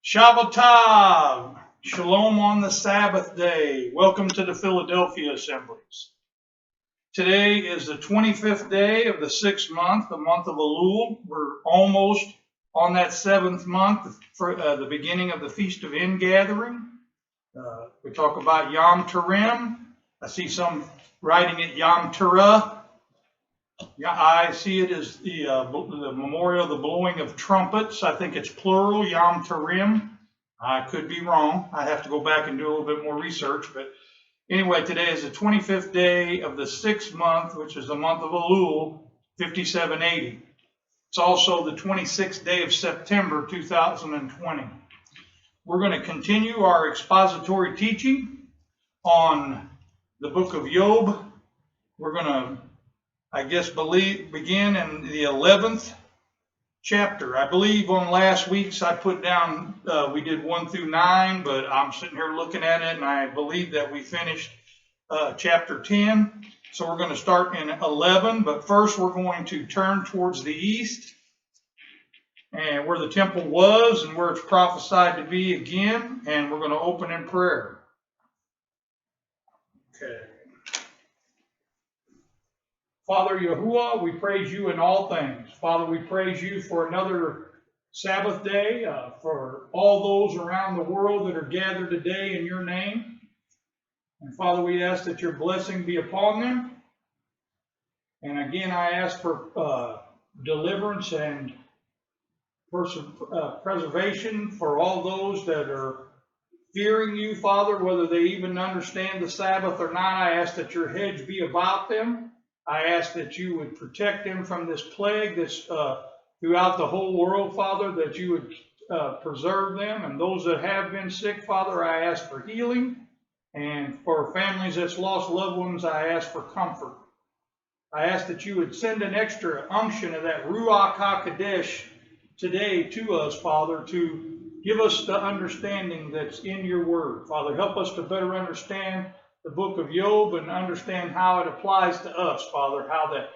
Shabbat, Shalom on the Sabbath day. Welcome to the Philadelphia Assemblies. Today is the 25th day of the 6th month, the month of Elul. We're almost on that 7th month for the beginning of the Feast of Ingathering. We talk about Yom Terim. I see some writing it Yom Terah. I see it as the memorial of the blowing of trumpets. I think it's plural, Yom Terim. I could be wrong. I have to go back and do a little bit more research. But anyway, today is the 25th day of the 6th month, which is the month of Elul, 5780. It's also the 26th day of September, 2020. We're going to continue our expository teaching on the book of Job. We're going to begin in the 11th chapter. I believe on last week's I put down, we did 1 through 9, but I'm sitting here looking at it and I believe that we finished chapter 10. So we're going to start in 11, but first we're going to turn towards the east and where the temple was and where it's prophesied to be again, and we're going to open in prayer. Okay. Father Yahuwah, we praise you in all things. Father, we praise you for another Sabbath day, for all those around the world that are gathered today in your name. And Father, we ask that your blessing be upon them. And again, I ask for deliverance and preservation for all those that are fearing you, Father, whether they even understand the Sabbath or not. I ask that your hedge be about them. I ask that you would protect them from this plague that's throughout the whole world, Father, that you would preserve them. And those that have been sick, Father, I ask for healing. And for families that's lost loved ones, I ask for comfort. I ask that you would send an extra unction of that Ruach HaKodesh today to us, Father, to give us the understanding that's in your word. Father, help us to better understand the book of Job and understand how it applies to us, Father, how that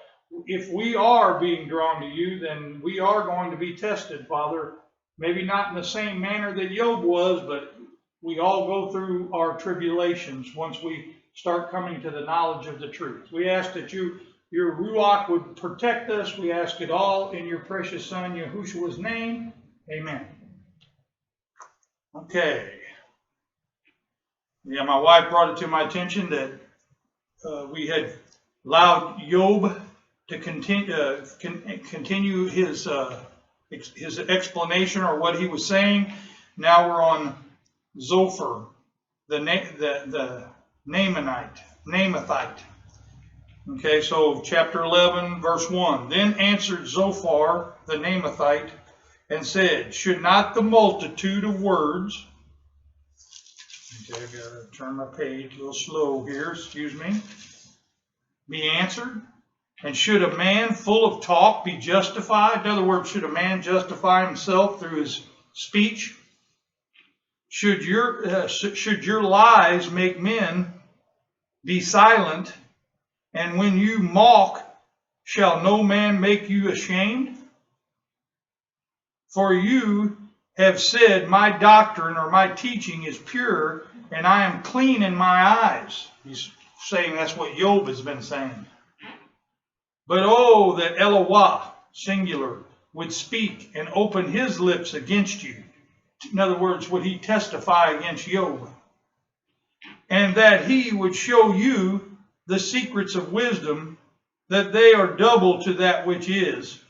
if we are being drawn to you, then we are going to be tested, Father, maybe not in the same manner that Job was, but we all go through our tribulations once we start coming to the knowledge of the truth. We ask that your Ruach would protect us. We ask it all in your precious Son, Yahushua's name. Amen. Okay. Yeah, my wife brought it to my attention that we had allowed Job to continue his explanation or what he was saying. Now we're on Zophar, the Naamathite. Okay, so chapter 11, verse 1. Then answered Zophar, the Naamathite, and said, should not the multitude of words... Okay, I've got to turn my page a little slow here, excuse me. Be answered. And should a man full of talk be justified? In other words, should a man justify himself through his speech? Should your lies make men be silent? And when you mock, shall no man make you ashamed? For you have said, my doctrine or my teaching is pure, and I am clean in my eyes. He's saying that's what Job has been saying. But oh, that Elohah, singular, would speak and open his lips against you. In other words, would he testify against Job? And that he would show you the secrets of wisdom, that they are double to that which is.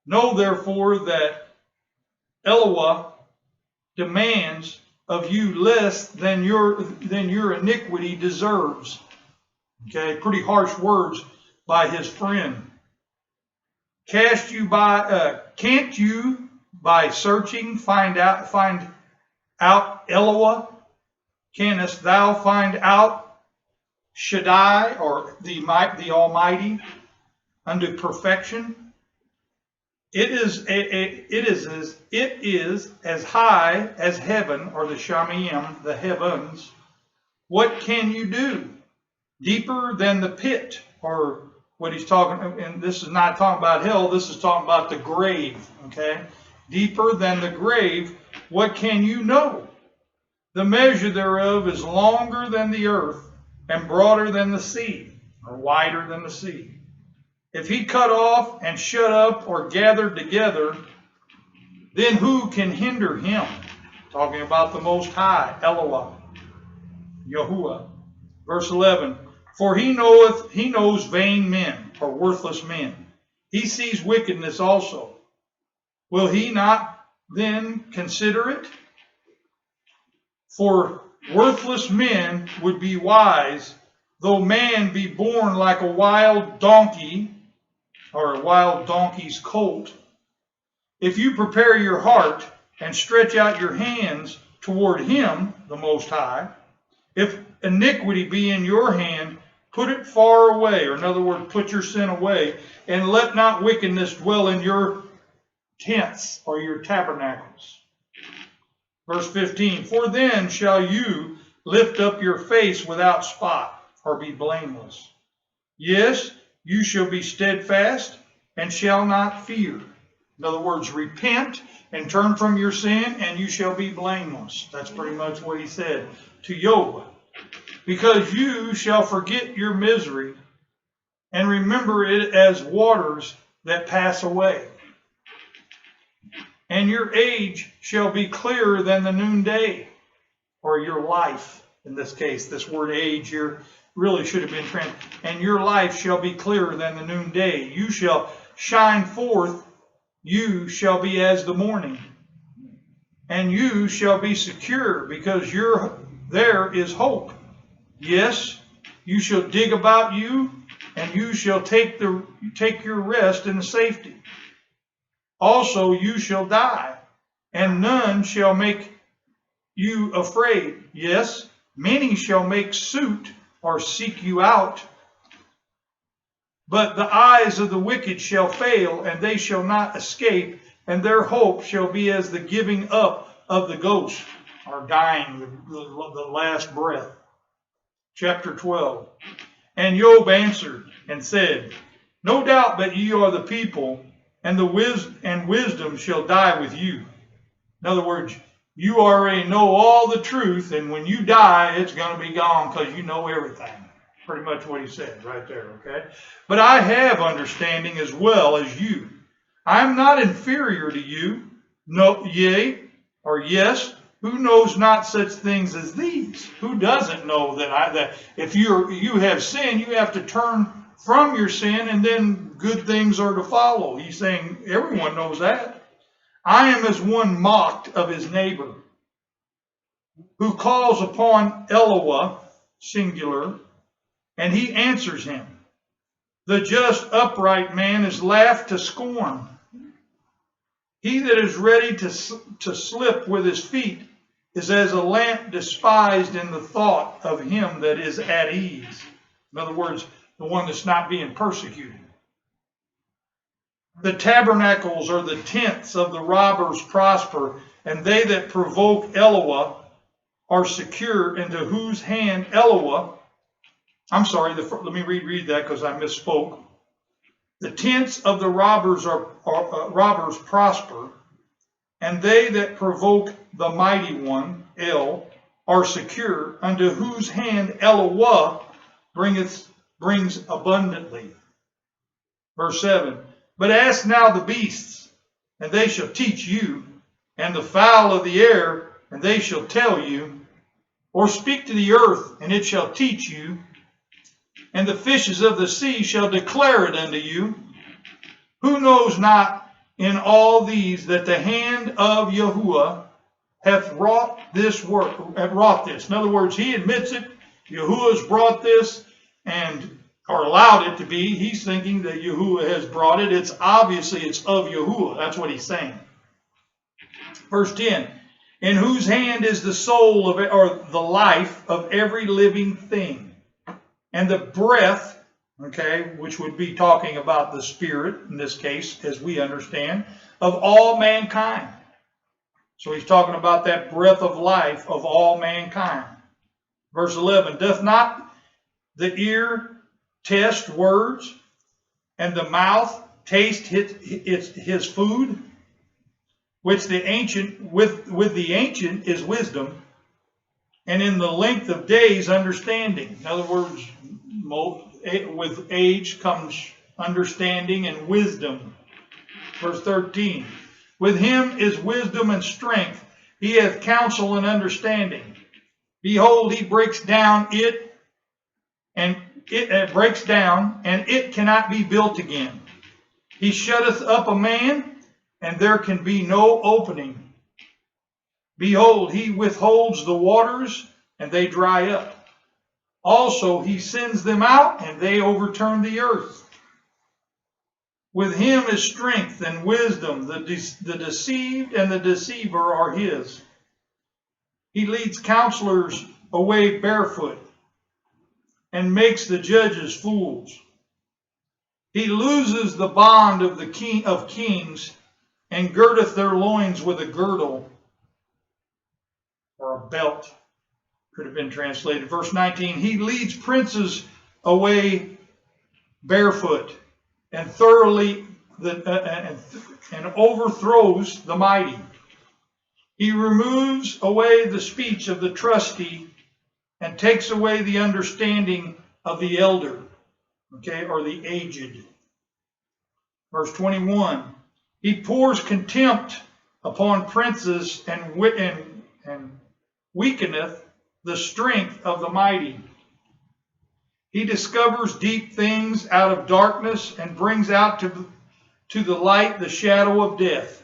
Know therefore that Elohah demands of you less than your iniquity deserves. Okay, pretty harsh words by his friend. Can't you by searching find out Elohah? Canst thou find out Shaddai, or the Almighty, unto perfection? It is as high as heaven, or the Shamayim, the heavens. What can you do? Deeper than the pit, or what he's talking, and this is not talking about hell, this is talking about the grave, okay? Deeper than the grave, what can you know? The measure thereof is longer than the earth, and broader than the sea, or wider than the sea. If he cut off and shut up or gathered together, then who can hinder him? Talking about the Most High, Eloah, Yahuwah. Verse 11, for he knows vain men, or worthless men. He sees wickedness also. Will he not then consider it? For worthless men would be wise, though man be born like a wild donkey, or a wild donkey's colt. If you prepare your heart and stretch out your hands toward him, the Most High, if iniquity be in your hand, put it far away, or in other words, put your sin away, and let not wickedness dwell in your tents or your tabernacles. Verse 15, for then shall you lift up your face without spot, or be blameless. Yes, you shall be steadfast and shall not fear. In other words, repent and turn from your sin, and you shall be blameless. That's pretty much what he said to Job. Because you shall forget your misery and remember it as waters that pass away. And your age shall be clearer than the noonday, or your life. In this case, this word age here really should have been translated. And your life shall be clearer than the noonday. You shall shine forth. You shall be as the morning. And you shall be secure, because there is hope. Yes, you shall dig about you, and you shall take your rest in safety. Also you shall die, and none shall make you afraid. Yes, many shall make suit or seek you out. But the eyes of the wicked shall fail, and they shall not escape, and their hope shall be as the giving up of the ghost, or dying, the last breath. Chapter 12. And Job answered and said, no doubt that ye are the people, and wisdom shall die with you. In other words, you already know all the truth, and when you die, it's going to be gone because you know everything. Pretty much what he said right there, okay? But I have understanding as well as you. I am not inferior to you. No, yea, or yes, who knows not such things as these? Who doesn't know that if you have sin, you have to turn from your sin, and then good things are to follow. He's saying everyone knows that. I am as one mocked of his neighbor, who calls upon Eloah, singular, and he answers him. The just upright man is laughed to scorn. He that is ready to slip with his feet is as a lamp despised in the thought of him that is at ease. In other words, the one that's not being persecuted. The tabernacles or the tents of the robbers prosper, and they that provoke Eloah are secure, into whose hand Eloah, let me reread that because I misspoke. The tents of the robbers robbers prosper, and they that provoke the mighty one, El, are secure, unto whose hand Eloah brings abundantly. Verse 7, but ask now the beasts, and they shall teach you, and the fowl of the air, and they shall tell you, or speak to the earth, and it shall teach you, and the fishes of the sea shall declare it unto you. Who knows not in all these that the hand of Yahuwah hath wrought this work, wrought this. In other words, he admits it. Yahuwah's brought this, or allowed it to be. He's thinking that Yahuwah has brought it. It's of Yahuwah. That's what he's saying. Verse 10, in whose hand is the soul of it, or the life of every living thing, and the breath, okay, which would be talking about the spirit in this case, as we understand, of all mankind. So he's talking about that breath of life of all mankind. Verse 11, doth not the ear test words, and the mouth taste his food? which the ancient with the ancient is wisdom, and in the length of days understanding. In other words, with age comes understanding and wisdom. Verse 13. With him is wisdom and strength. He hath counsel and understanding. Behold, he breaks down, and it cannot be built again. He shutteth up a man, and there can be no opening. Behold, he withholds the waters, and they dry up. Also, he sends them out, and they overturn the earth. With him is strength and wisdom. The deceived and the deceiver are his. He leads counselors away barefoot, and makes the judges fools. He looses the bond of the king of kings, and girdeth their loins with a girdle, or a belt, could have been translated. Verse 19, he leads princes away barefoot, and and overthrows the mighty. He removes away the speech of the trusty, and takes away the understanding of the elder, or the aged. Verse 21, he pours contempt upon princes, and weakeneth the strength of the mighty. He discovers deep things out of darkness, and brings out to the light the shadow of death.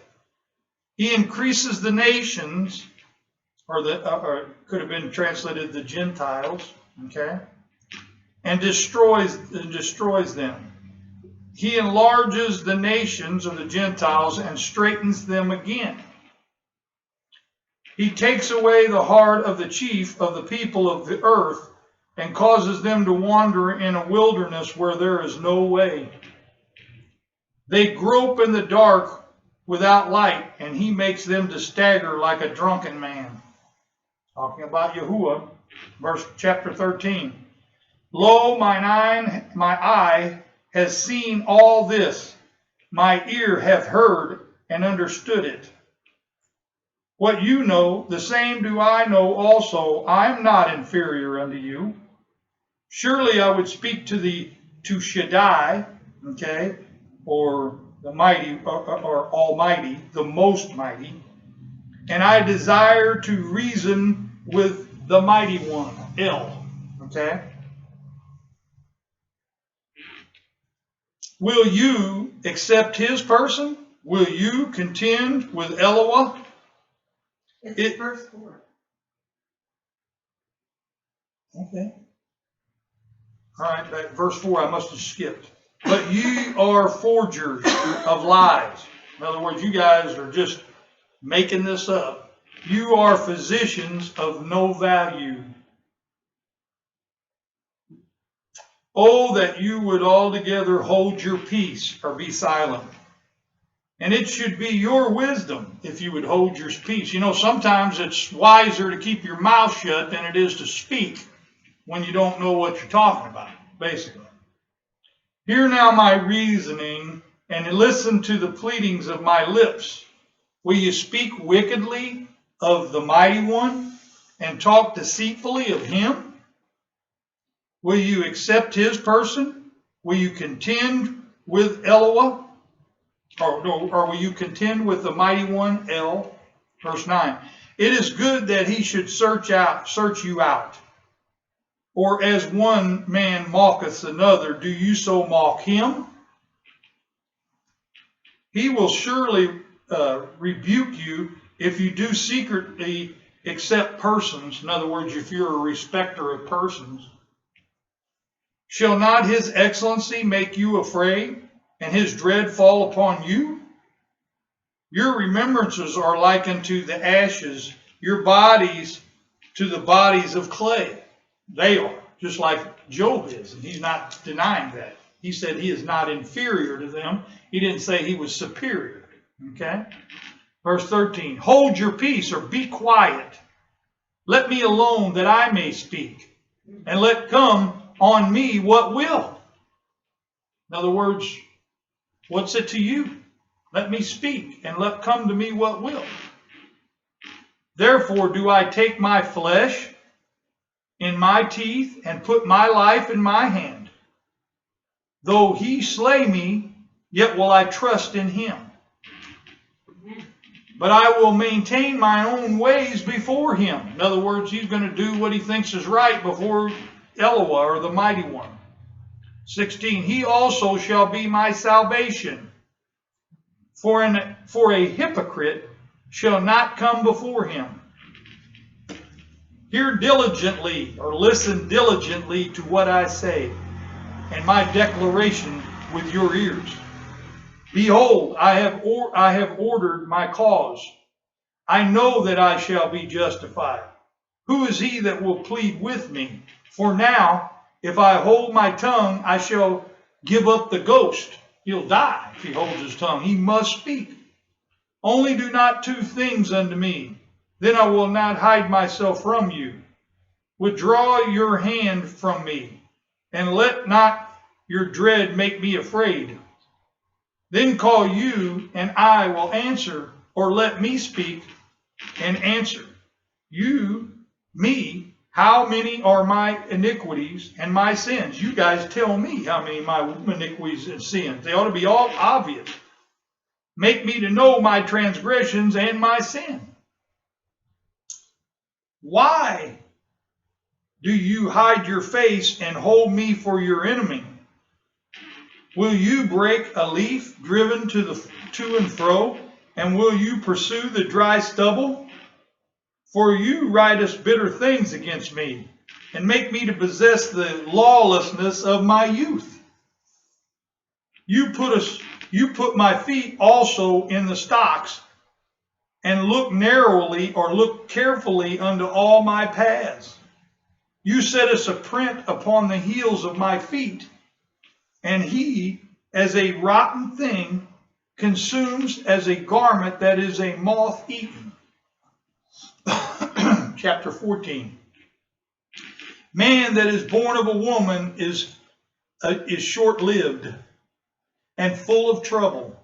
He increases the nations, or could have been translated the Gentiles, and destroys them. He enlarges the nations of the Gentiles and straightens them again. He takes away the heart of the chief of the people of the earth, and causes them to wander in a wilderness where there is no way. They grope in the dark without light, and he makes them to stagger like a drunken man. Talking about Yahuwah, chapter 13. Lo, mine eye has seen all this. My ear hath heard and understood it. What you know, the same do I know also. I am not inferior unto you. Surely I would speak to Shaddai, or the mighty, or Almighty, the Most Mighty, and I desire to reason with the Mighty One, El. Will you accept his person? Will you contend with Eloah? It's verse 4. Okay. All right, verse 4 I must have skipped. But ye are forgers of lies. In other words, you guys are just making this up. You are physicians of no value. Oh, that you would altogether hold your peace, or be silent. And it should be your wisdom if you would hold your peace. You know, sometimes it's wiser to keep your mouth shut than it is to speak when you don't know what you're talking about, basically. Hear now my reasoning, and listen to the pleadings of my lips. Will you speak wickedly of the Mighty One, and talk deceitfully of him? Will you accept his person? Will you contend with Eloah? Or will you contend with the Mighty One, El? Verse 9. It is good that he should search you out. Or as one man mocketh another, do you so mock him? He will surely rebuke you if you do secretly accept persons. In other words, if you're a respecter of persons. Shall not his excellency make you afraid, and his dread fall upon you? Your remembrances are like unto the ashes, your bodies to the bodies of clay. They are, just like Job is, and he's not denying that. He said he is not inferior to them. He didn't say he was superior. Verse 13, hold your peace, or be quiet. Let me alone that I may speak, and let come on me what will. In other words, what's it to you? Let me speak, and let come to me what will. Therefore do I take my flesh in my teeth, and put my life in my hand. Though he slay me, yet will I trust in him. But I will maintain my own ways before him. In other words, he's going to do what he thinks is right before Eloah, or the Mighty One. 16, he also shall be my salvation. For a hypocrite shall not come before him. Hear diligently, or listen diligently to what I say, and my declaration with your ears. Behold, I have ordered my cause. I know that I shall be justified. Who is he that will plead with me? For now, if I hold my tongue, I shall give up the ghost. He'll die if he holds his tongue. He must speak. Only do not two things unto me. Then I will not hide myself from you. Withdraw your hand from me, and let not your dread make me afraid. Then call you, and I will answer, or let me speak and answer. You, me, how many are my iniquities and my sins? You guys tell me how many my iniquities and sins. They ought to be all obvious. Make me to know my transgressions and my sin. Why do you hide your face and hold me for your enemy? Will you break a leaf driven to and fro, and will you pursue the dry stubble? For you writest bitter things against me, and make me to possess the lawlessness of my youth. You put my feet also in the stocks, and look narrowly, or look carefully unto all my paths. You set us a print upon the heels of my feet, and he, as a rotten thing, consumes as a garment that is a moth eaten. Chapter 14. Man that is born of a woman is short-lived and full of trouble.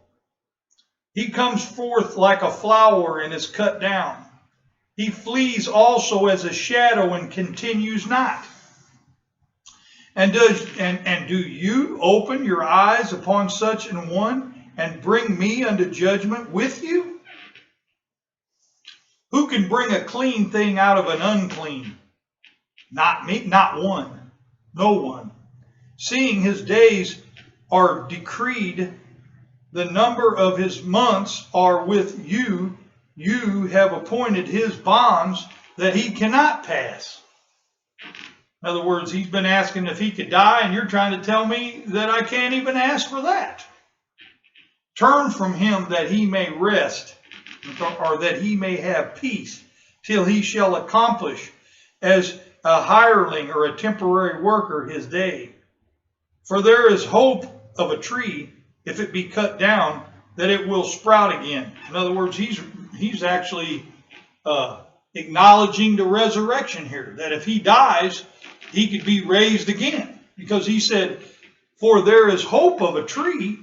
He comes forth like a flower and is cut down. He flees also as a shadow and continues not. And do you open your eyes upon such an one, and bring me unto judgment with you? Who can bring a clean thing out of an unclean? Not me, not one, no one. Seeing his days are decreed, the number of his months are with you. You have appointed his bonds that he cannot pass. In other words, he's been asking if he could die, and you're trying to tell me that I can't even ask for that. Turn from him that he may rest, or that he may have peace, till he shall accomplish as a hireling or a temporary worker his day. For there is hope of a tree, if it be cut down, that it will sprout again. In other words, he's actually acknowledging the resurrection here, that if he dies, he could be raised again. Because he said, for there is hope of a tree,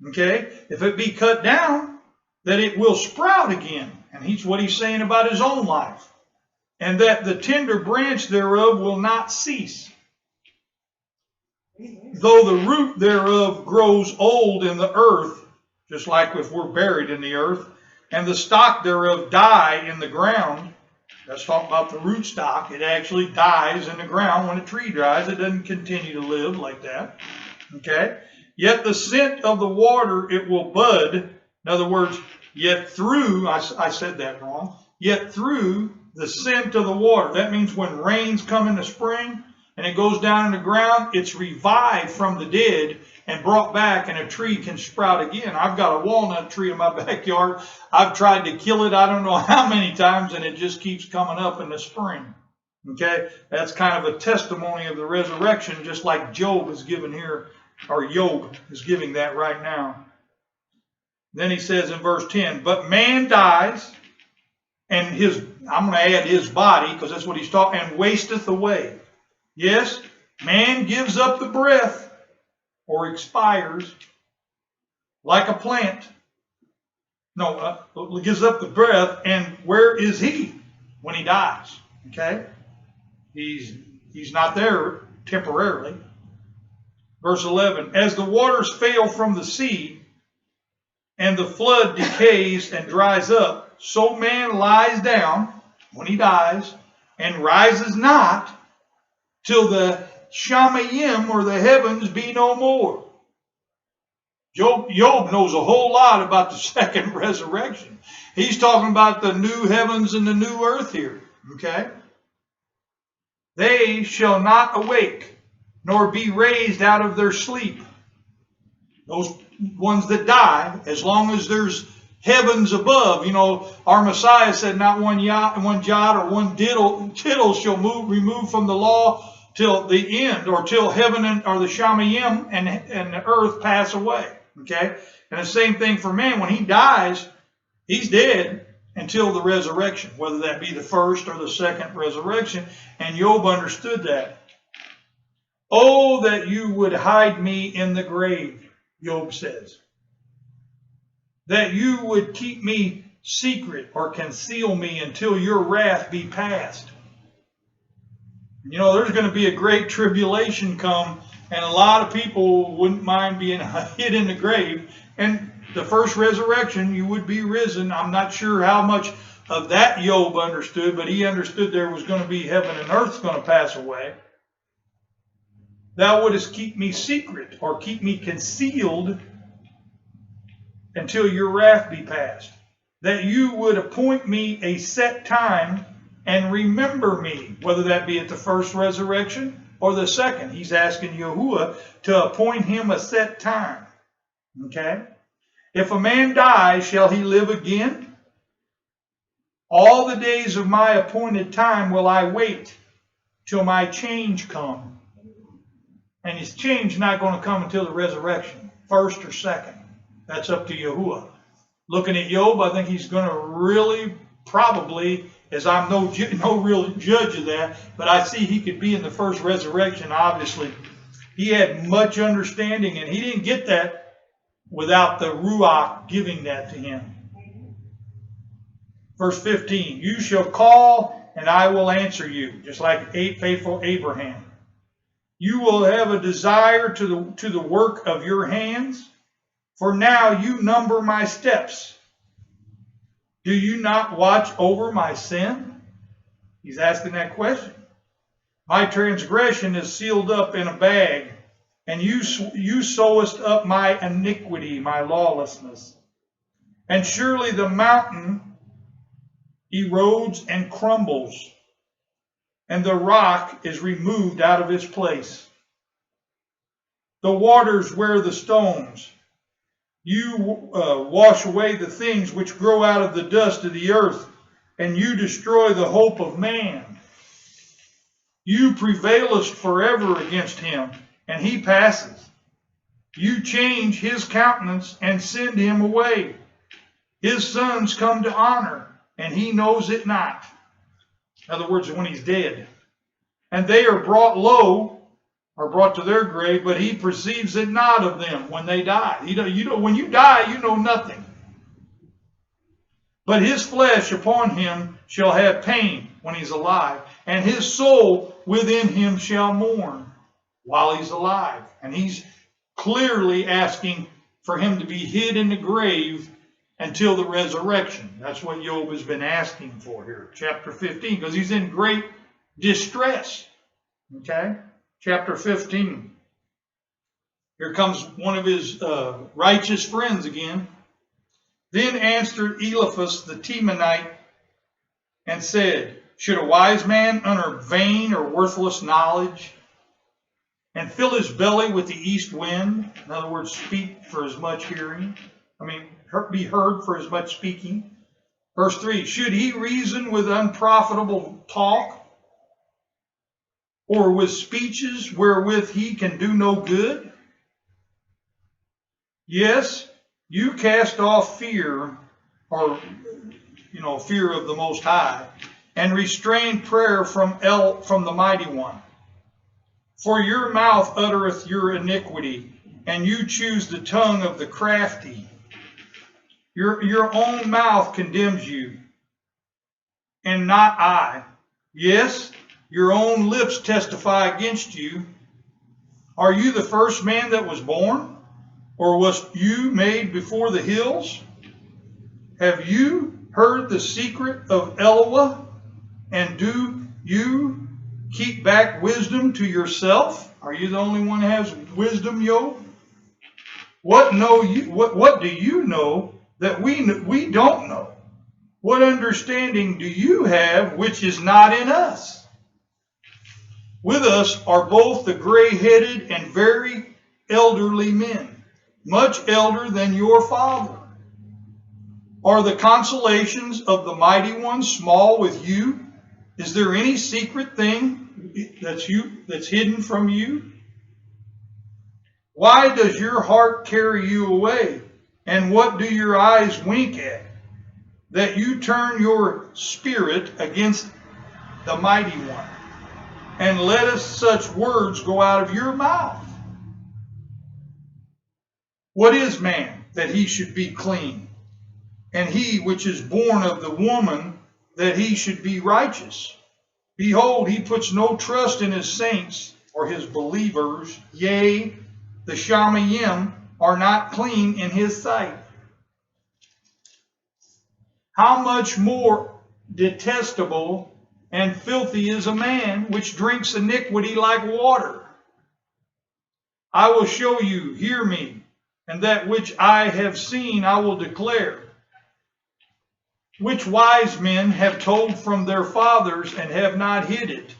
okay, if it be cut down, that it will sprout again. And what he's saying about his own life. And that the tender branch thereof will not cease. Though the root thereof grows old in the earth, just like if we're buried in the earth, and the stock thereof die in the ground. Let's talk about the root stock. It actually dies in the ground when a tree dries. It doesn't continue to live like that. Okay? Yet the scent of the water it will bud. In other words, yet through, I said that wrong. Yet through the scent of the water. That means when rains come in the spring and it goes down in the ground, it's revived from the dead and brought back, and a tree can sprout again. I've got a walnut tree in my backyard. I've tried to kill it I don't know how many times, and it just keeps coming up in the spring. Okay? That's kind of a testimony of the resurrection, just like Job is given here, or Job is giving that right now. Then he says in verse 10, but man dies, and I'm going to add his body, because that's what he's talking, and wasteth away. Yes, man gives up the breath, or expires, like a plant, gives up the breath, and where is he when he dies? Okay? He's not there temporarily. Verse 11, as the waters fail from the sea, and the flood decays and dries up, so man lies down when he dies, and rises not till the Shamayim, or the heavens, be no more. Job knows a whole lot about the second resurrection. He's talking about the new heavens and the new earth here. Okay? They shall not awake, nor be raised out of their sleep. Those ones that die, as long as there's heavens above. You know, our Messiah said, not one jot or one tittle shall remove from the law till the end, or till heaven or the Shamayim and the earth pass away. Okay? And the same thing for man. When he dies, he's dead until the resurrection, whether that be the first or the second resurrection. And Job understood that. Oh, that you would hide me in the grave, Job says. That you would keep me secret or conceal me until your wrath be past. You know, there's going to be a great tribulation come, and a lot of people wouldn't mind being hid in the grave. And the first resurrection, you would be risen. I'm not sure how much of that Job understood, but he understood there was going to be heaven and earth going to pass away. Thou wouldest keep me secret, or keep me concealed until your wrath be past. That you would appoint me a set time and remember me, whether that be at the first resurrection or the second. He's asking Yahuwah to appoint him a set time. Okay? If a man die, shall he live again? All the days of my appointed time will I wait till my change come. And his change not going to come until the resurrection, first or second. That's up to Yahuwah. Looking at Job, I think he's going to really probably, as I'm no real judge of that, but I see he could be in the first resurrection, obviously. He had much understanding, and he didn't get that without the Ruach giving that to him. Verse 15, you shall call, and I will answer you, just like faithful Abraham. You will have a desire to the work of your hands, for now you number my steps. Do you not watch over my sin? He's asking that question. My transgression is sealed up in a bag, and you sewest up my iniquity, my lawlessness. And surely the mountain erodes and crumbles, and the rock is removed out of its place. The waters wear the stones. You wash away the things which grow out of the dust of the earth, and you destroy the hope of man. You prevailest forever against him, and he passes. You change his countenance and send him away. His sons come to honor, and he knows it not. In other words, when he's dead. And they are brought low, or brought to their grave, but he perceives it not of them when they die. When you die, you know nothing. But his flesh upon him shall have pain when he's alive, and his soul within him shall mourn while he's alive. And he's clearly asking for him to be hid in the grave until the resurrection. That's what Job has been asking for here, chapter 15, because he's in great distress. Okay? Chapter 15. Here comes one of his righteous friends again. Then answered Eliphaz the Temanite and said, should a wise man utter vain or worthless knowledge and fill his belly with the east wind? In other words, speak for as much hearing. Be heard for as much speaking. Verse 3, should he reason with unprofitable talk, or with speeches wherewith he can do no good? Yes, you cast off fear, or fear of the Most High, and restrain prayer from the Mighty One. For your mouth uttereth your iniquity, and you choose the tongue of the crafty. Your own mouth condemns you, and not I. Yes, your own lips testify against you. Are you the first man that was born? Or was you made before the hills? Have you heard the secret of Eloah? And do you keep back wisdom to yourself? Are you the only one that has wisdom, Job? What know you? What do you know that we don't know? What understanding do you have which is not in us? With us are both the gray-headed and very elderly men, much elder than your father. Are the consolations of the mighty one small with you? Is there any secret thing that's hidden from you? Why does your heart carry you away? And what do your eyes wink at? That you turn your spirit against the mighty one, and letteth such words go out of your mouth. What is man that he should be clean? And he which is born of the woman that he should be righteous? Behold, he puts no trust in his saints or his believers. Yea, the Shamayim are not clean in his sight. How much more detestable and filthy is a man which drinks iniquity like water? I will show you, hear me, and that which I have seen I will declare. Which wise men have told from their fathers and have not hid it,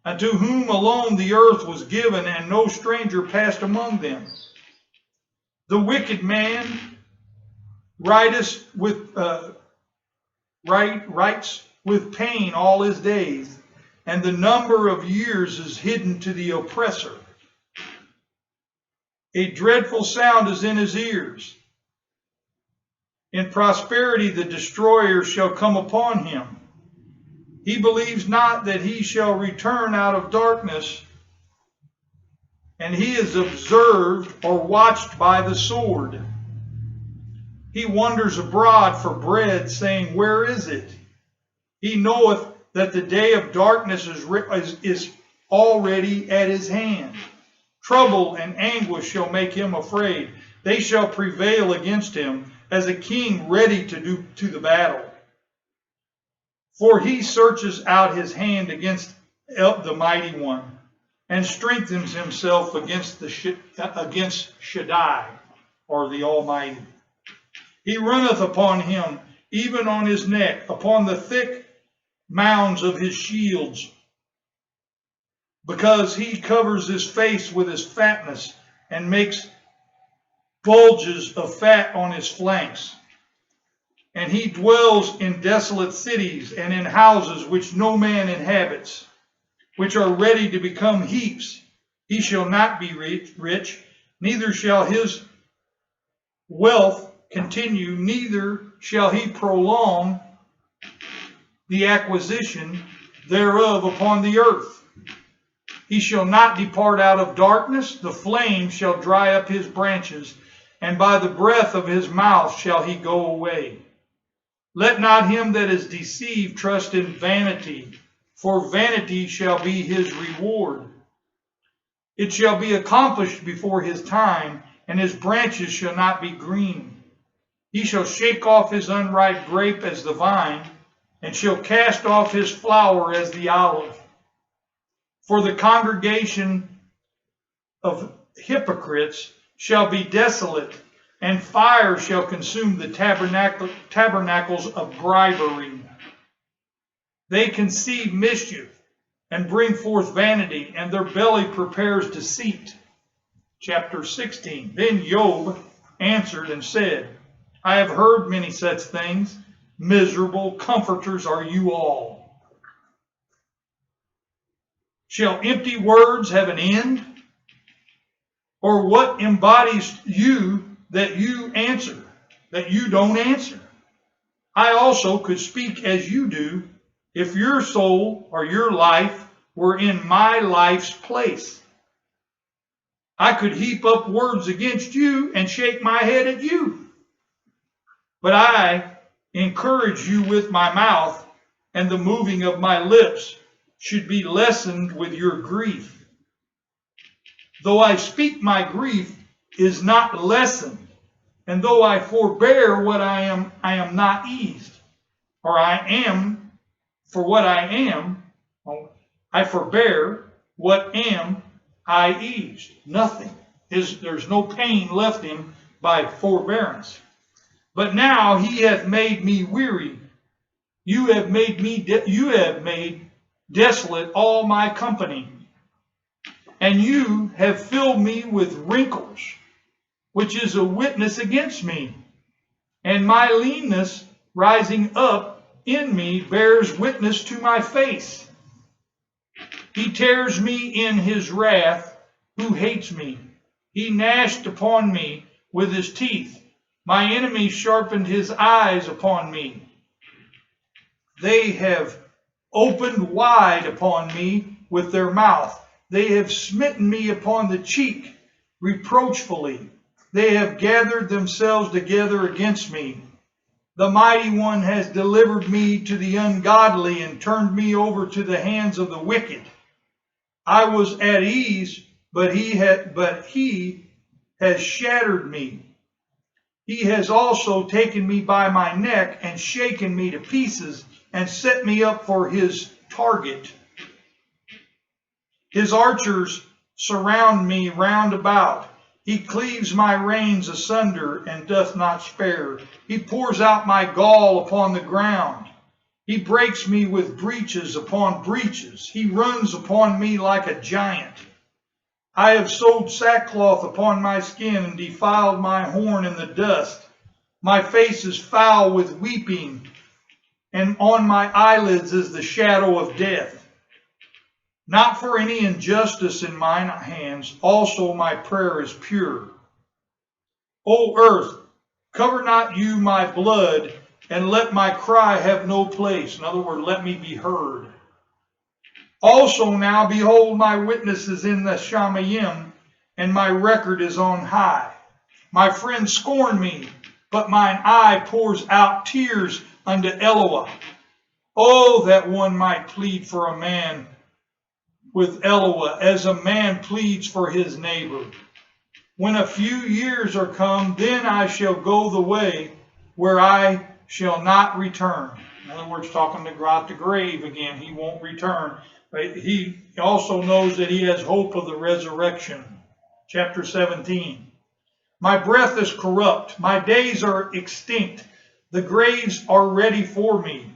unto whom alone the earth was given, and no stranger passed among them. The wicked man writes with pain all his days, and the number of years is hidden to the oppressor. A dreadful sound is in his ears. In prosperity the destroyer shall come upon him. He believes not that he shall return out of darkness, and he is observed or watched by the sword. He wanders abroad for bread, saying, where is it? He knoweth that the day of darkness is already at his hand. Trouble and anguish shall make him afraid. They shall prevail against him, as a king ready to the battle. For he searches out his hand against the mighty one, and strengthens himself against Shaddai, or the Almighty. He runneth upon him, even on his neck, upon the thick mounds of his shields, because he covers his face with his fatness, and makes bulges of fat on his flanks. And he dwells in desolate cities, and in houses which no man inhabits, which are ready to become heaps. He shall not be rich, neither shall his wealth continue, neither shall he prolong the acquisition thereof upon the earth. He shall not depart out of darkness, the flame shall dry up his branches, and by the breath of his mouth shall he go away. Let not him that is deceived trust in vanity, for vanity shall be his reward. It shall be accomplished before his time, and his branches shall not be green. He shall shake off his unripe grape as the vine, and shall cast off his flower as the olive. For the congregation of hypocrites shall be desolate, and fire shall consume the tabernacles of bribery. They conceive mischief, and bring forth vanity, and their belly prepares deceit. Chapter 16. Then Job answered and said, I have heard many such things. Miserable comforters are you all. Shall empty words have an end? Or what embodies you that you answer, that you don't answer? I also could speak as you do, if your soul or your life were in my life's place. I could heap up words against you and shake my head at you. But I encourage you with my mouth, and the moving of my lips should be lessened with your grief. Though I speak, my grief is not lessened, and though I forbear what I am not eased, or I am for what I am, I forbear what am I eased. Nothing. There's no pain left him by forbearance. But now he hath made me weary. You have made desolate all my company, and you have filled me with wrinkles, which is a witness against me. And my leanness rising up in me bears witness to my face. He tears me in his wrath, who hates me. He gnashed upon me with his teeth. My enemy sharpened his eyes upon me. They have opened wide upon me with their mouth. They have smitten me upon the cheek reproachfully. They have gathered themselves together against me. The mighty one has delivered me to the ungodly and turned me over to the hands of the wicked. I was at ease, but he has shattered me. He has also taken me by my neck and shaken me to pieces and set me up for his target. His archers surround me round about. He cleaves my reins asunder and doth not spare. He pours out my gall upon the ground. He breaks me with breaches upon breaches. He runs upon me like a giant. I have sewed sackcloth upon my skin and defiled my horn in the dust. My face is foul with weeping, and on my eyelids is the shadow of death. Not for any injustice in mine hands, also my prayer is pure. O earth, cover not you my blood, and let my cry have no place. In other words, let me be heard. Also now, behold, my witness is in the Shamayim, and my record is on high. My friends scorn me, but mine eye pours out tears unto Eloah. Oh, that one might plead for a man with Eloah, as a man pleads for his neighbor. When a few years are come, then I shall go the way where I shall not return. In other words, talking about the grave again, he won't return. But he also knows that he has hope of the resurrection. Chapter 17. My breath is corrupt, my days are extinct, the graves are ready for me.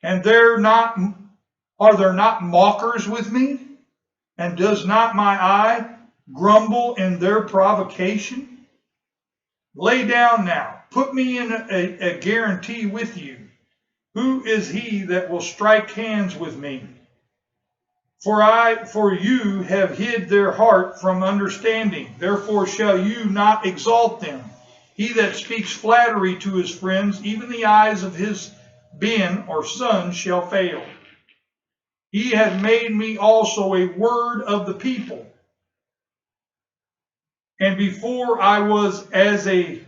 And are there not mockers with me? And does not my eye grumble in their provocation? Lay down now, put me in a guarantee with you. Who is he that will strike hands with me? For you have hid their heart from understanding, therefore shall you not exalt them. He that speaks flattery to his friends, even the eyes of his ben or son shall fail. He hath made me also a word of the people, and before I was as a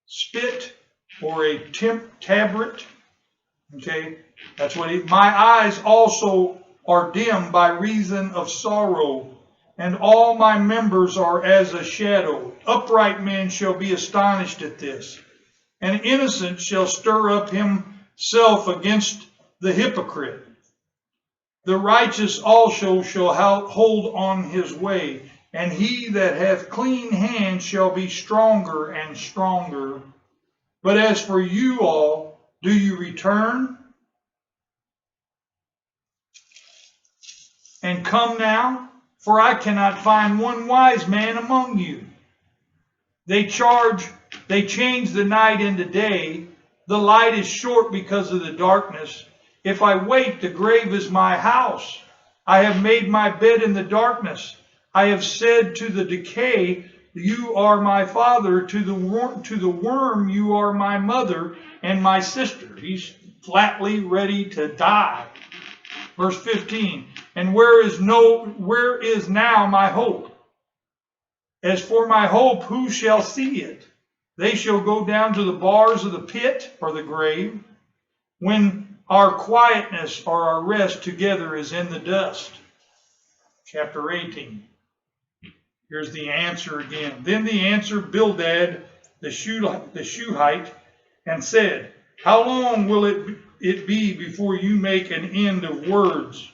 spit or a tabret. Okay, that's what my eyes also are dim by reason of sorrow, and all my members are as a shadow. Upright men shall be astonished at this, and innocent shall stir up himself against the hypocrite. The righteous also shall hold on his way, and he that hath clean hands shall be stronger and stronger. But as for you all, do you return? And come now, for I cannot find one wise man among you. They change the night into day. The light is short because of the darkness. If I wait, the grave is my house. I have made my bed in the darkness. I have said to the decay, you are my father. To the worm, you are my mother and my sister. He's flatly ready to die. Verse 15. And where is now my hope? As for my hope, who shall see it? They shall go down to the bars of the pit or the grave, when our quietness or our rest together is in the dust. Chapter 18. Here's the answer again. Then the answered Bildad the Shuhite and said, how long will it be before you make an end of words?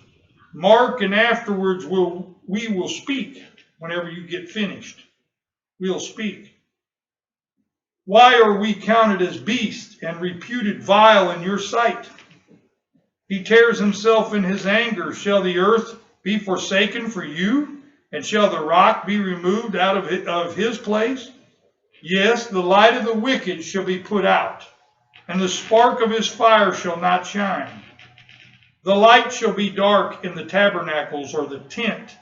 Mark, and afterwards we will speak. Whenever you get finished, we'll speak. Why are we counted as beasts and reputed vile in your sight? He tears himself in his anger. Shall the earth be forsaken for you? And shall the rock be removed out of his place? Yes, the light of the wicked shall be put out, and the spark of his fire shall not shine. The light shall be dark in the tabernacles or the tent,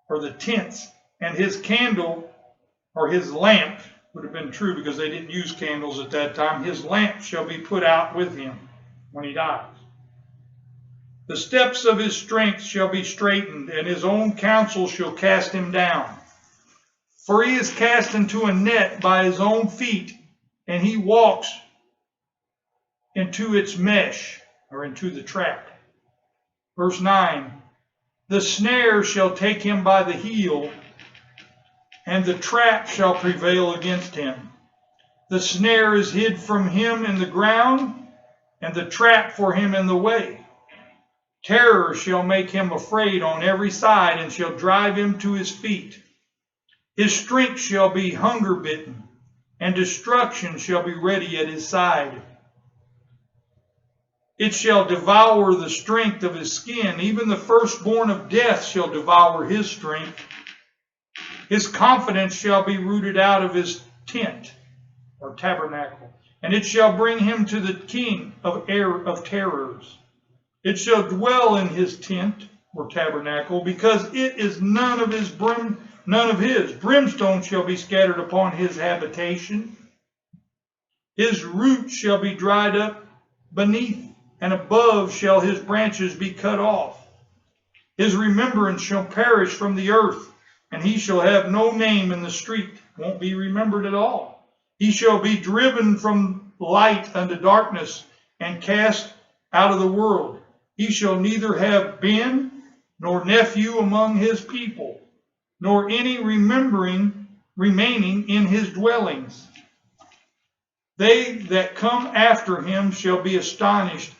or the tents, and his candle or his lamp would have been true because they didn't use candles at that time. His lamp shall be put out with him when he dies. The steps of his strength shall be straightened, and his own counsel shall cast him down. For he is cast into a net by his own feet, and he walks into its mesh, or into the trap. Verse 9, the snare shall take him by the heel, and the trap shall prevail against him. The snare is hid from him in the ground, and the trap for him in the way. Terror shall make him afraid on every side, and shall drive him to his feet. His strength shall be hunger bitten, and destruction shall be ready at his side. It shall devour the strength of his skin. Even the firstborn of death shall devour his strength. His confidence shall be rooted out of his tent, or tabernacle, and it shall bring him to the king of terrors. It shall dwell in his tent, or tabernacle, because it is none of his. Brimstone shall be scattered upon his habitation. His roots shall be dried up beneath, and above shall his branches be cut off. His remembrance shall perish from the earth, and he shall have no name in the street. Won't be remembered at all. He shall be driven from light unto darkness, and cast out of the world. He shall neither have been nor nephew among his people, nor any remaining in his dwellings. They that come after him shall be astonished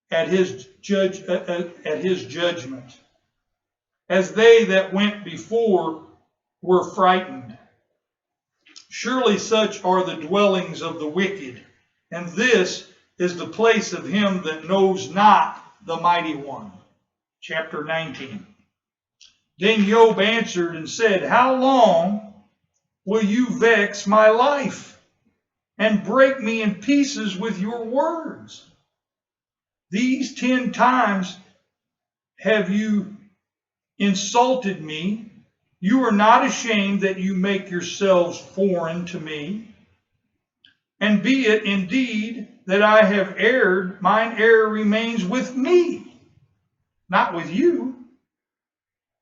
at his judgment, as they that went before were frightened. Surely such are the dwellings of the wicked, and this is the place of him that knows not the Mighty One. Chapter 19. Then Job answered and said, how long will you vex my life and break me in pieces with your words? These 10 times have you insulted me. You are not ashamed that you make yourselves foreign to me. And be it indeed that I have erred, mine error remains with me, not with you.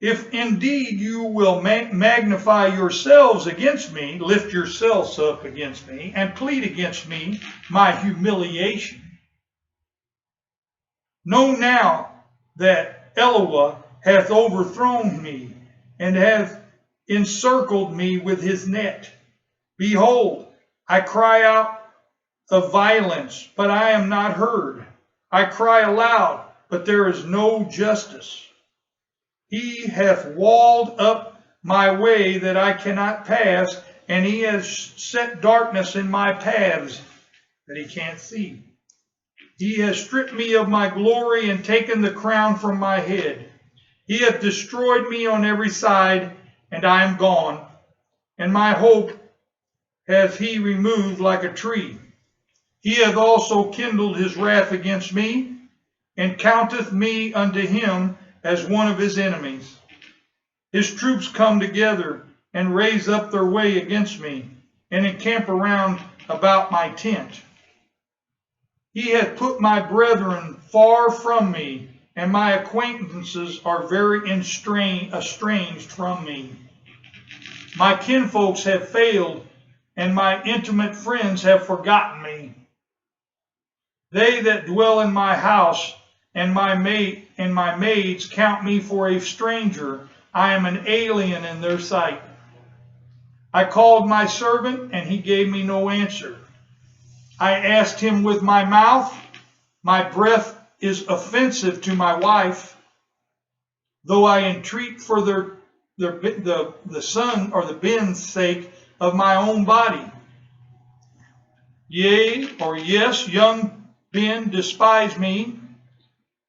If indeed you will magnify yourselves against me, lift yourselves up against me, and plead against me my humiliation. Know now that Eloah hath overthrown me, and hath encircled me with his net. Behold, I cry out of violence, but I am not heard. I cry aloud, but there is no justice. He hath walled up my way that I cannot pass, and he has set darkness in my paths that he can't see. He has stripped me of my glory and taken the crown from my head. He hath destroyed me on every side, and I am gone, and my hope hath he removed like a tree. He hath also kindled his wrath against me, and counteth me unto him as one of his enemies. His troops come together and raise up their way against me, and encamp around about my tent. He hath put my brethren far from me, and my acquaintances are very estranged from me. My kinfolks have failed, and my intimate friends have forgotten me. They that dwell in my house and my maids count me for a stranger. I am an alien in their sight. I called my servant, and he gave me no answer. I asked him with my mouth. My breath is offensive to my wife. Though I entreat for the son or the Ben's sake of my own body. Yea, or yes, young Ben despised me.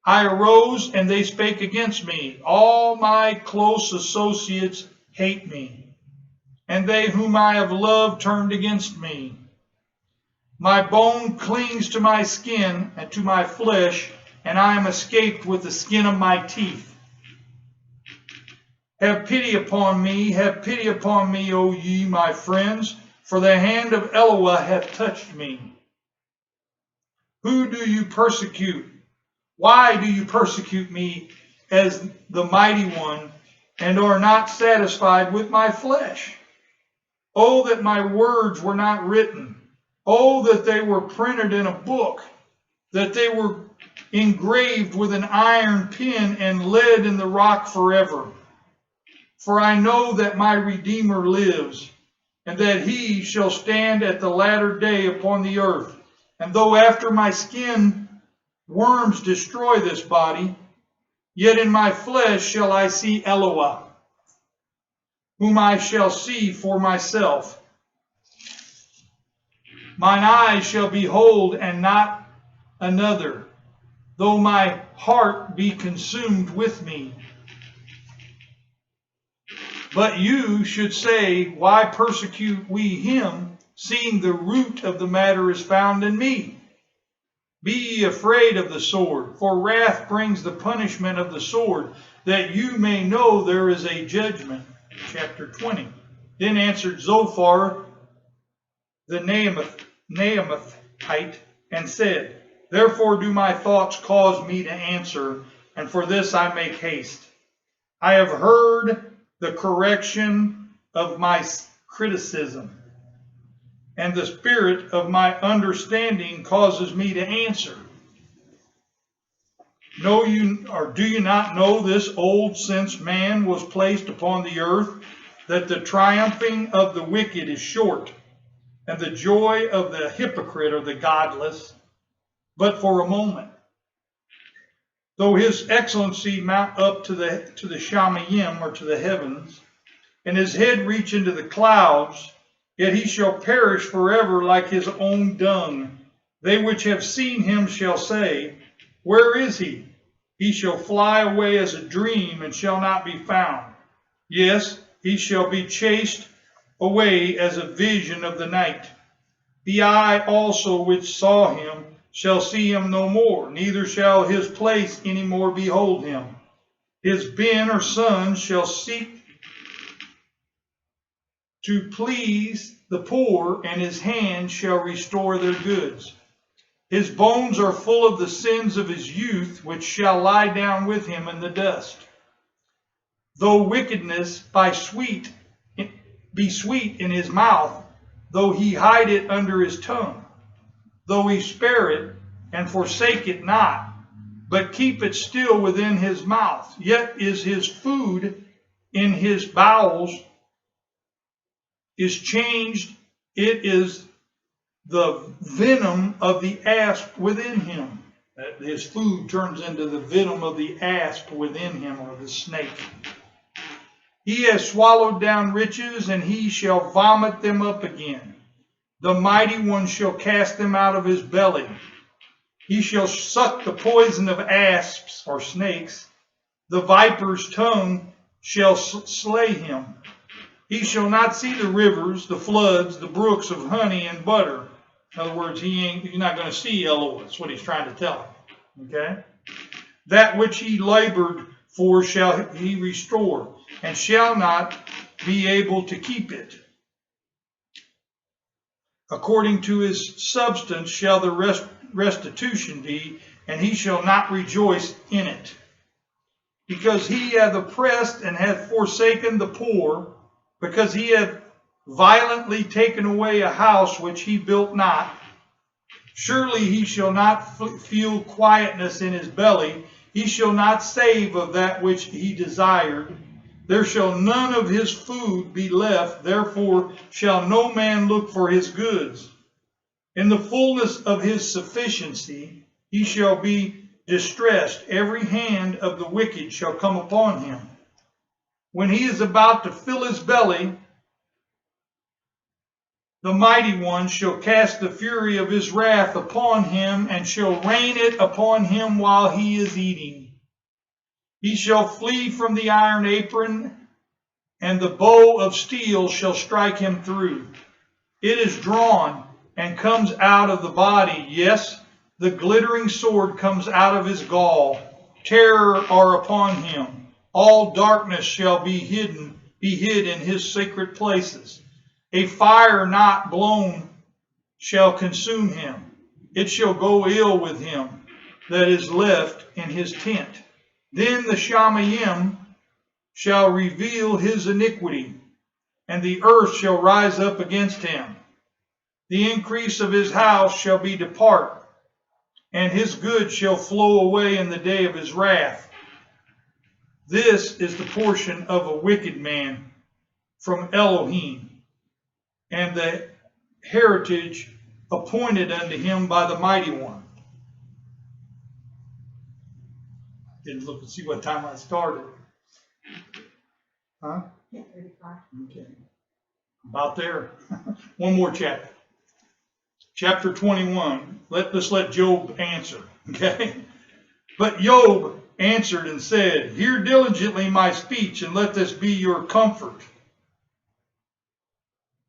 I arose, and they spake against me. All my close associates hate me, and they whom I have loved turned against me. My bone clings to my skin and to my flesh, and I am escaped with the skin of my teeth. Have pity upon me, O ye my friends, for the hand of Eloah hath touched me. Who do you persecute? Why do you persecute me as the mighty one, and are not satisfied with my flesh? Oh, that my words were not written. Oh, that they were printed in a book, that they were engraved with an iron pen and lead in the rock forever. For I know that my Redeemer lives, and that he shall stand at the latter day upon the earth. And though after my skin worms destroy this body, yet in my flesh shall I see Eloah, whom I shall see for myself. Mine eyes shall behold and not another, though my heart be consumed with me. But you should say, why persecute we him, seeing the root of the matter is found in me? Be ye afraid of the sword, for wrath brings the punishment of the sword, that you may know there is a judgment. Chapter 20. Then answered Zophar the Naamathite, and said, therefore do my thoughts cause me to answer, and for this I make haste. I have heard the correction of my criticism, and the spirit of my understanding causes me to answer. Know you, or do you not know this old since man was placed upon the earth, that the triumphing of the wicked is short, and the joy of the hypocrite or the godless, but for a moment. Though his excellency mount up to the Shamayim, or to the heavens, and his head reach into the clouds, yet he shall perish forever like his own dung. They which have seen him shall say, where is he? He shall fly away as a dream, and shall not be found. Yes, he shall be chased away as a vision of the night. The eye also which saw him shall see him no more, neither shall his place any more behold him. His Ben or son shall seek to please the poor, and his hand shall restore their goods. His bones are full of the sins of his youth, which shall lie down with him in the dust. Though wickedness be sweet in his mouth, though he hide it under his tongue, though he spare it and forsake it not, but keep it still within his mouth, yet is his food in his bowels is changed. It is the venom of the asp within him. His food turns into the venom of the asp within him, or the snake. He has swallowed down riches, and he shall vomit them up again. The mighty one shall cast them out of his belly. He shall suck the poison of asps, or snakes. The viper's tongue shall slay him. He shall not see the rivers, the floods, the brooks of honey and butter. In other words, he's not going to see Eloah. That's what he's trying to tell him. Okay? That which he labored for shall he restore, and shall not be able to keep it. According to his substance shall the restitution be, and he shall not rejoice in it. Because he hath oppressed and hath forsaken the poor, because he hath violently taken away a house which he built not. Surely he shall not feel quietness in his belly. He shall not save of that which he desired. There shall none of his food be left. Therefore shall no man look for his goods. In the fullness of his sufficiency he shall be distressed. Every hand of the wicked shall come upon him. When he is about to fill his belly, the mighty one shall cast the fury of his wrath upon him, and shall rain it upon him while he is eating. He shall flee from the iron apron, and the bow of steel shall strike him through. It is drawn and comes out of the body. Yes, the glittering sword comes out of his gall. Terror are upon him. All darkness shall be hid in his secret places. A fire not blown shall consume him. It shall go ill with him that is left in his tent. Then the Shamayim shall reveal his iniquity, and the earth shall rise up against him. The increase of his house shall be depart, and his good shall flow away in the day of his wrath. This is the portion of a wicked man from Elohim, and the heritage appointed unto him by the Mighty One. Didn't look and see what time I started. Huh? 8:35. Okay. About there. One more chapter. Chapter 21. Let's let Job answer. Okay? But Job answered and said, Hear diligently my speech, and let this be your comfort.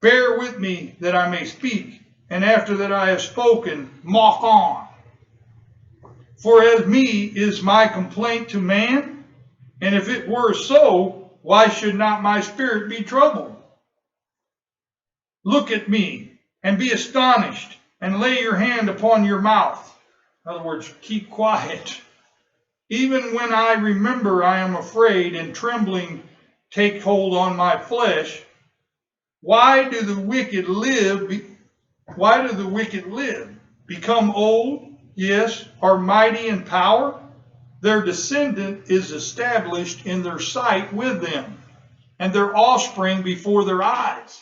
Bear with me that I may speak, and after that I have spoken, mock on. For as me is my complaint to man, and if it were so, why should not my spirit be troubled? Look at me, and be astonished, and lay your hand upon your mouth. In other words, keep quiet. Even when I remember, I am afraid, and trembling take hold on my flesh. Why do the wicked live? Why do the wicked live? Become old, yes, are mighty in power. Their descendant is established in their sight with them, and their offspring before their eyes.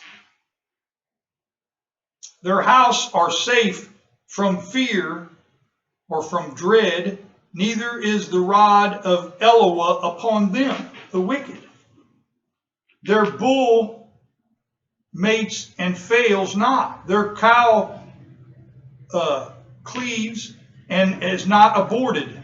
Their house are safe from fear or from dread, neither is the rod of Eloah upon them, the wicked. Their bull mates and fails not. Their cow cleaves and is not aborted.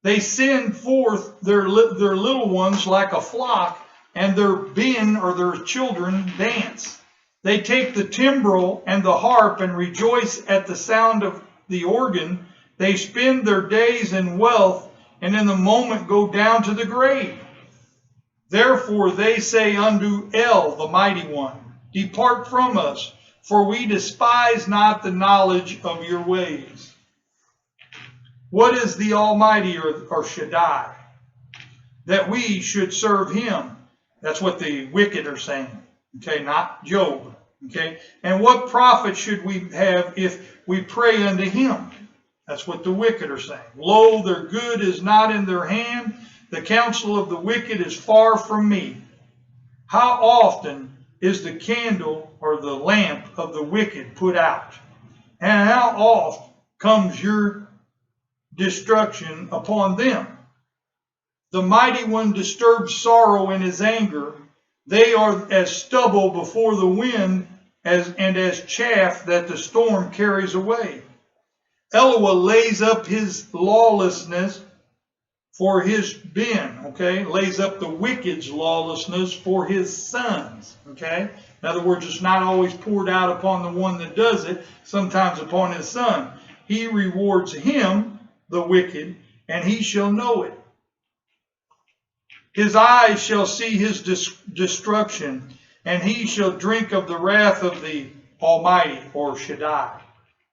They send forth their little ones like a flock, and their ben or their children dance. They take the timbrel and the harp and rejoice at the sound of the organ. They spend their days in wealth, and in the moment go down to the grave. Therefore they say unto El, the Mighty One, Depart from us, for we despise not the knowledge of your ways. What is the Almighty or Shaddai? That we should serve him. That's what the wicked are saying. Okay, not Job. Okay, and what profit should we have if we pray unto him? That's what the wicked are saying. Lo, their good is not in their hand. The counsel of the wicked is far from me. How often is the candle or the lamp of the wicked put out? And how oft comes your destruction upon them? The Mighty One disturbs sorrow in his anger. They are as stubble before the wind, and as chaff that the storm carries away. Eloah lays up his lawlessness for his ben, okay? Lays up the wicked's lawlessness for his sons, okay? In other words, it's not always poured out upon the one that does it, sometimes upon his son. He rewards him, the wicked, and he shall know it. His eyes shall see his destruction, and he shall drink of the wrath of the Almighty, or Shaddai.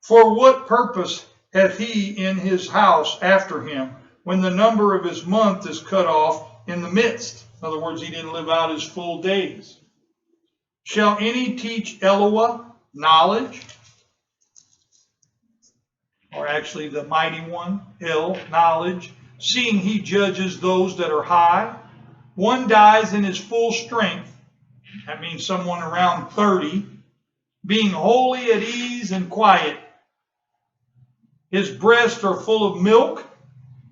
For what purpose hath he in his house after him, when the number of his month is cut off in the midst? In other words, he didn't live out his full days. Shall any teach Eloah knowledge? Or actually the mighty one, knowledge, seeing he judges those that are high. One dies in his full strength. That means someone around 30, being wholly at ease and quiet. His breasts are full of milk,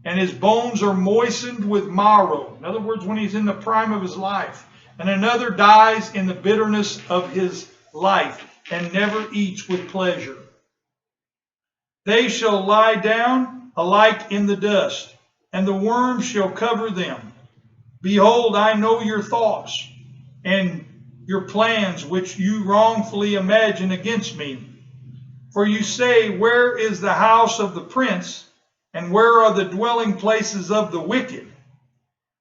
and his bones are moistened with marrow. In other words, when he's in the prime of his life. And another dies in the bitterness of his life, and never eats with pleasure. They shall lie down alike in the dust, and the worms shall cover them. Behold, I know your thoughts, and your plans which you wrongfully imagine against me. For you say, where is the house of the prince, and where are the dwelling places of the wicked?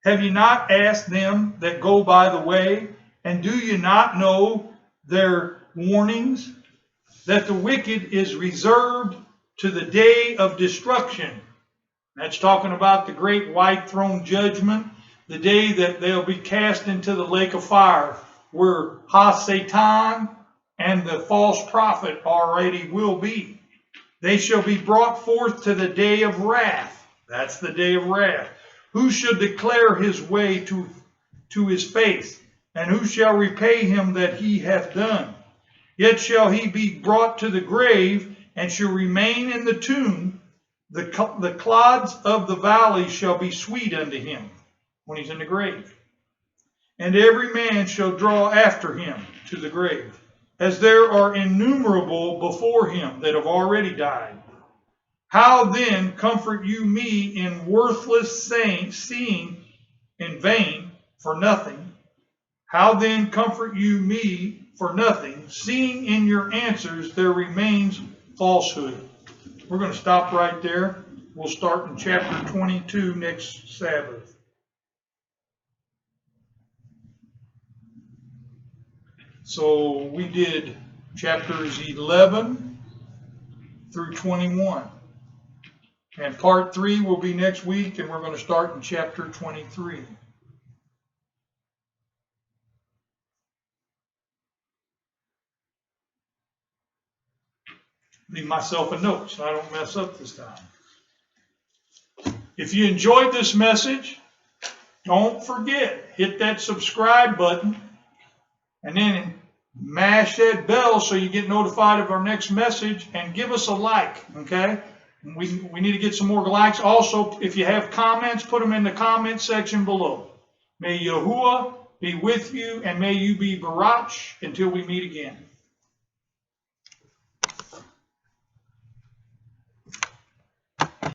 Have you not asked them that go by the way, and do you not know their warnings? That the wicked is reserved to the day of destruction. That's talking about the great white throne judgment, the day that they'll be cast into the lake of fire, where Ha-Satan and the false prophet already will be. They shall be brought forth to the day of wrath. That's the day of wrath. Who shall declare his way to his face? And who shall repay him that he hath done? Yet shall he be brought to the grave, and shall remain in the tomb. The clods of the valley shall be sweet unto him when he's in the grave. And every man shall draw after him to the grave, as there are innumerable before him that have already died. How then comfort you me in worthless seeing in vain for nothing? How then comfort you me for nothing, seeing in your answers there remains falsehood? We're going to stop right there. We'll start in chapter 22 next Sabbath. So we did chapters 11 through 21. And part 3 will be next week, and we're going to start in chapter 23. Leave myself a note so I don't mess up this time. If you enjoyed this message, don't forget, hit that subscribe button, and then mash that bell so you get notified of our next message, and give us a like, okay? We need to get some more likes. Also, if you have comments, put them in the comment section below. May Yahuwah be with you, and may you be Barach until we meet again.